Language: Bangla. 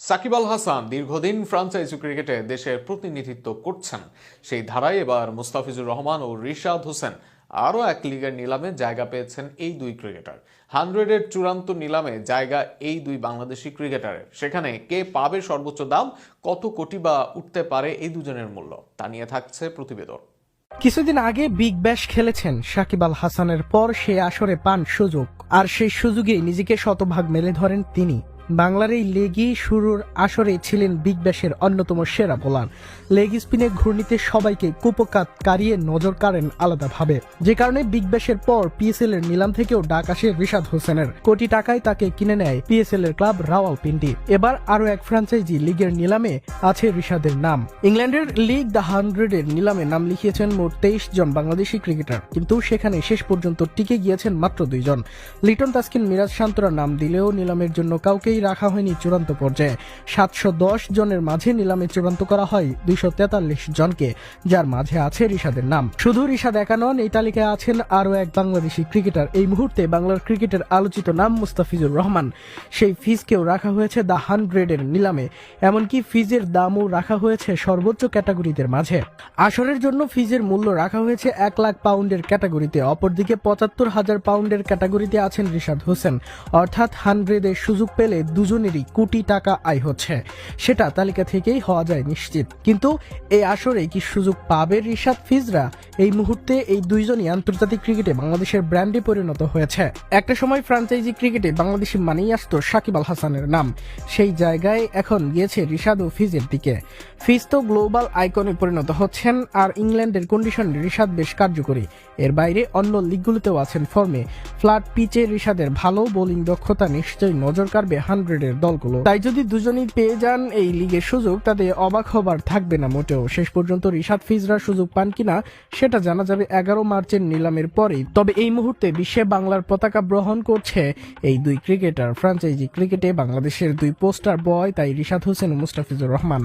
সাকিব আল হাসান দীর্ঘদিন ফ্রাঞ্চাইজি ক্রিকেটে দেশের প্রতিনিধিত্ব করছেন। সেই ধারায় এবার মুস্তাফিজুর রহমান ও রিশাদ হোসেন আরও এক লিগের নিলামে জায়গা পেয়েছেন এই দুই ক্রিকেটার। 100-এর চূড়ান্ত নিলামে জায়গা এই দুই বাংলাদেশি ক্রিকেটারের। সেখানে কে পাবে সর্বোচ্চ দাম, কত কোটি বা উঠতে পারে এই দুজনের মূল্য, তা নিয়ে থাকছে প্রতিবেদন। কিছুদিন আগে বিগ ব্যাশ খেলেছেন সাকিব আল হাসানের পর সে আসরে পান সুযোগ, আর সেই সুযোগেই নিজেকে শতভাগ মেলে ধরেন তিনি। বাংলার এই লেগই শুরুর আসরে ছিলেন বিগ ব্যাশের অন্যতম সেরা বোলার। লেগ স্পিনে ঘূর্ণিতে সবাইকে কুপকাত কারিয়ে নজর কাড়েন আলাদাভাবে, যে কারণে বিগ ব্যাশের পর পিএসএল এর নিলাম থেকেও ডাক আসে রিশাদ হোসেনের। কোটি টাকায় তাকে কিনে নেয় পিএসএল এর ক্লাব রাওয়ালপিন্ডি। এবার আরও এক ফ্র্যাঞ্চাইজি লিগের নিলামে আছে রিশাদের নাম। ইংল্যান্ডের লিগ দ্য 100-এর নিলামে নাম লিখিয়েছেন মোট 23 জন বাংলাদেশি ক্রিকেটার, কিন্তু সেখানে শেষ পর্যন্ত টিকে গিয়েছেন মাত্র 2 জন। লিটন তাসকিন, মিরাজ শান্তরা নাম দিলেও নিলামের জন্য কাউকেই রাখা হয়নি চূড়ান্ত পর্যায়ে। 710 জনের মাঝে নিলামে চূড়ান্ত করা হয় 243 জনকে, যার মাঝে আছে রিশাদের নাম। শুধু রিশাদ একা নন, এই তালিকায় আছেন আরও এক বাংলাদেশি ক্রিকেটার। এই মুহূর্তে বাংলার ক্রিকেটের আলোচিত নাম মুস্তাফিজুর রহমান। সেই ফিজকেও রাখা হয়েছে দ্য 100-এর নিলামে, এমনকি ফিজের দামও রাখা হয়েছে সর্বোচ্চ ক্যাটাগরিদের মাঝে। আসরের জন্য ফিজের মূল্য রাখা হয়েছে 1 লাখ পাউন্ডের ক্যাটাগরিতে। অপরদিকে 75,000 পাউন্ডের ক্যাটাগরিতে আছেন রিশাদ হোসেন। অর্থাৎ 100-এর সুযোগ পেলে দুজনেরই কোটি টাকা আয় হচ্ছে, সেটা তালিকা থেকেই হওয়া যায় নিশ্চিত। কিন্তু এই আসরে কি সুযোগ পাবে রিশাদ ফিজরা? এই মুহূর্তে এই দুইজনই আন্তর্জাতিক ক্রিকেটে বাংলাদেশের ব্র্যান্ডে পরিণত হয়েছে। একটা সময় ফ্র্যাঞ্চাইজি ক্রিকেটে বাংলাদেশি মানেই আসতো সাকিব আল হাসানের নাম, সেই জায়গায় এখন গিয়েছে রিশাদ ও ফিজের দিকে। ফিজ তো গ্লোবাল আইকনে পরিণত হচ্ছেন, আর ইংল্যান্ডের কন্ডিশনে রিশাদ বেশ কার্যকরী। এর বাইরে অন্য লিগগুলোতেও আছেন ফর্মে। ফ্ল্যাট পিচে রিশাদের ভালো বোলিং দক্ষতা নিশ্চয়ই নজর কাড়বে 100-এর দলগুলো। তাই যদি দুজনেই পেয়ে যান এই লিগের সুযোগ, তাদের অবাক হবার থাকবে না মোটেও। শেষ পর্যন্ত রিশাদ ফিজরা সুযোগ পান কিনা সেটা জানা যাবে 11 মার্চের নিলামের পরেই। তবে এই মুহূর্তে বিশ্বে বাংলার পতাকা বহন করছে এই দুই ক্রিকেটার। ফ্র্যাঞ্চাইজি ক্রিকেটে বাংলাদেশের দুই পোস্টার বয় তাই রিশাদ হোসেন ও মুস্তাফিজুর রহমান।